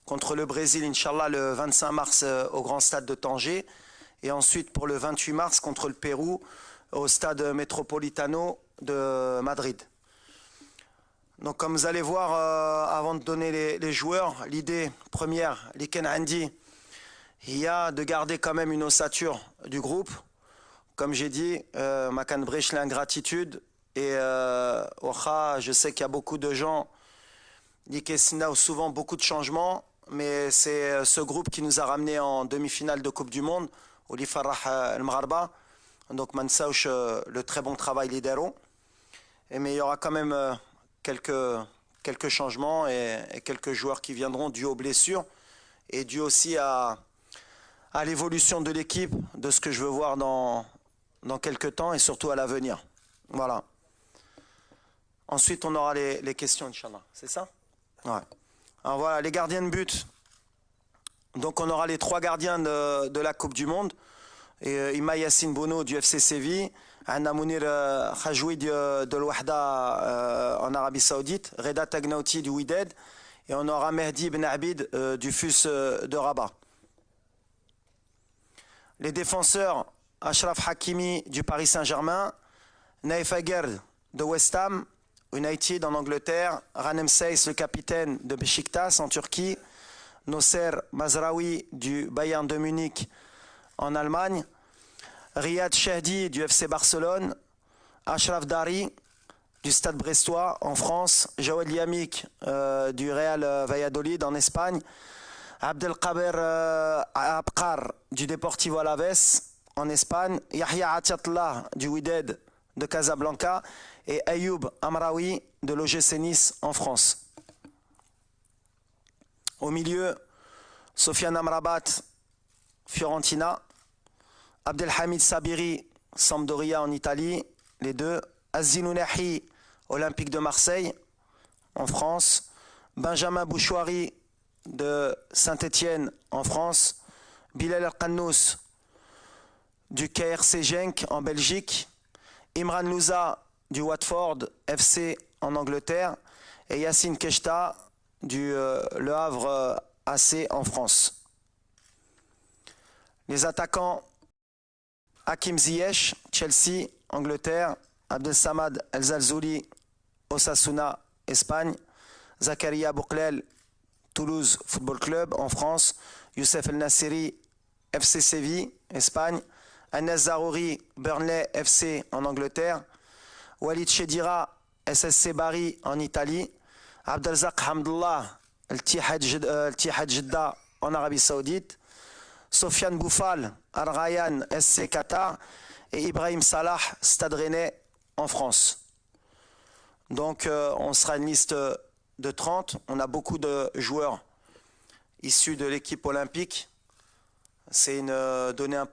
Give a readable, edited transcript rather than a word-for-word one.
contre le Brésil, Inch'Allah, le 25 mars au Grand Stade de Tanger. Et ensuite pour le 28 mars contre le Pérou au Stade Metropolitano de Madrid. Donc comme vous allez voir, avant de donner les joueurs, l'idée première, l'Iken Andi, il y a de garder quand même une ossature du groupe. Comme j'ai dit, Makan Brech l'ingratitude. Et je sais qu'il y a beaucoup de gens qui ont souvent beaucoup de changements, mais c'est ce groupe qui nous a ramenés en demi-finale de Coupe du Monde, au Farah El-Mgharba. Donc Mansauch, le très bon travail lidéraux. Mais il y aura quand même quelques changements et quelques joueurs qui viendront dû aux blessures et dû aussi à l'évolution de l'équipe, de ce que je veux voir dans quelques temps et surtout à l'avenir. Voilà. Ensuite, on aura les questions, Inch'Allah. C'est ça? Ouais. Alors voilà, les gardiens de but. Donc on aura les 3 gardiens de la Coupe du Monde. Ima Yassine Bono du FC Séville, Anna Mounir Khajoui de l'Ouahda en Arabie Saoudite, Reda Tagnauti du Wydad, et on aura Mehdi Ben Abid du FUS de Rabat. Les défenseurs, Achraf Hakimi du Paris Saint-Germain, Naif Aguerd de West Ham United en Angleterre, Ranem Seyss, le capitaine de Beşiktaş en Turquie, Nosser Mazraoui du Bayern de Munich en Allemagne, Riyad Chehdi du FC Barcelone, Achraf Dari du Stade Brestois en France, Jawed Yamik du Real Valladolid en Espagne, Abdelkader Abkar du Deportivo Alaves en Espagne, Yahya Atiatullah du Wydad de Casablanca et Ayoub Amraoui de l'OGC Nice en France. Au milieu, Sofiane Amrabat, Fiorentina, Abdelhamid Sabiri, Sampdoria en Italie, les deux, Azilounahi, Olympique de Marseille en France, Benjamin Bouchouari de Saint-Étienne en France, Bilal El-Qannous du KRC Genk en Belgique, Imran Louza du Watford FC en Angleterre et Yassine Keshta du Le Havre AC en France. Les attaquants, Hakim Ziyech, Chelsea, Angleterre, Abdelsamad El-Zalzouli, Osasuna, Espagne, Zakaria Bouklel, Toulouse Football Club en France, Youssef El-Nassiri, FC Séville, Espagne, Anas Zarouri, Burnley FC en Angleterre, Walid Chedira, SSC Bari en Italie, Abdelzak Hamdullah, Al-Tihad Jeddah en Arabie Saoudite, Sofiane Boufal, Al Rayyan SC Qatar et Ibrahim Salah, Stade Rennais en France. Donc on sera une liste de 30. On a beaucoup de joueurs issus de l'équipe olympique. C'est une donnée importante.